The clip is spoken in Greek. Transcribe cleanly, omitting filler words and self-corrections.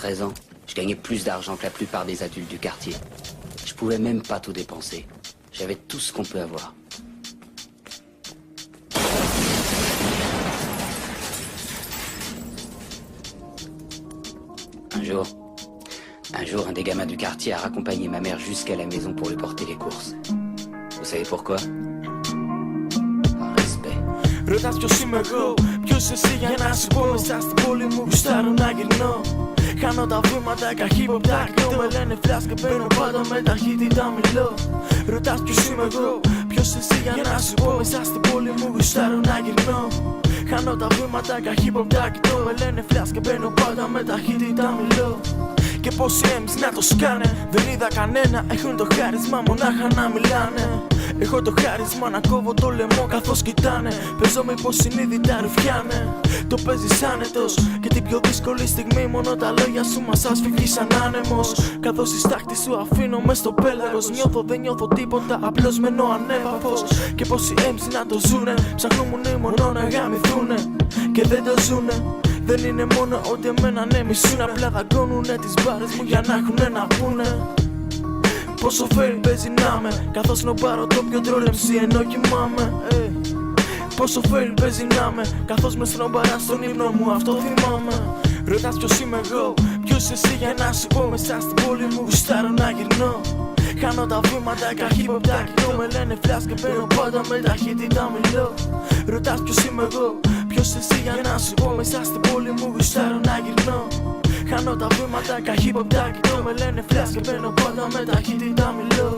13 ans, je gagnais plus d'argent que la plupart des adultes du quartier. Je pouvais même pas tout dépenser. J'avais tout ce qu'on peut avoir. Un jour, un des gamins du quartier a raccompagné ma mère jusqu'à la maison pour lui porter les courses. Vous savez pourquoi? Par respect. Ρωτάς ποιος είμαι εγώ, ποιος εσύ για να σου πω. Μέσα στην πόλη μου γουστάρω να γυρνώ. Χάνω τα βήματα, καχύποπ τακτό. Με λένε φλάς και μπαίνω πάντα με ταχύτητα μιλώ. Ρωτάς ποιος είμαι εγώ, ποιος εσύ για να σου πω. Μέσα στην πόλη μου γουστάρω να γυρνώ. Χάνω τα βήματα, καχύποπ τακτό. Με λένε φλάς και μπαίνω πάντα με ταχύτητα μιλώ. Και πόσοι MC να το σκάνε, δεν είδα κανένα. Έχουν το χάρισμα μονάχα να μιλάνε. Έχω το χάρισμα να κόβω το λαιμό καθώς κοιτάνε. Παίζω με υποσυνείδητα ρουφιάνε. Το παίζεις άνετος και την πιο δύσκολη στιγμή μόνο τα λόγια σου μας ασφυγεί σαν άνεμος. Καθώς η στάχτη σου αφήνω μες στο πέλαγος. Νιώθω δεν νιώθω τίποτα, απλώς μένω ανέπαφος. Και πόσοι MC να το ζουνε, ψαχνούμουν μόνο να γαμηθούνε και δεν το ζουνε. Δεν είναι μόνο ότι εμένα ναι μισούν, απλά δαγκώνουνε τις μπάρες μου για να έχουνε να πούνε. Πόσο φέρει παίζει να με, καθώς νοπάρω το πιο τρόλ MC ενώ κοιμάμαι. Πόσο φέρει παίζει να με, καθώς με σνομπαρά στον ύπνο μου, αυτό θυμάμαι. Ρωτάς ποιος είμαι εγώ, ποιος εσύ για να σου πω. Μέσα στην πόλη μου γουστάρω να γυρνώ. Χάνω τα βήματα, καχύποπ τακτό. Με λένε φλάς και μπαίνω πάντα με ταχύτητα μιλώ. Ρωτάς ποιος είμαι εγώ, ποιος εσύ για να σου πω. Μέσα στην πόλη μου γουστάρω να γυρνώ. Χάνω τα βήματα, καχύποπ τακτό. Με λένε φλάς και μπαίνω πάντα με ταχύτητα μιλώ.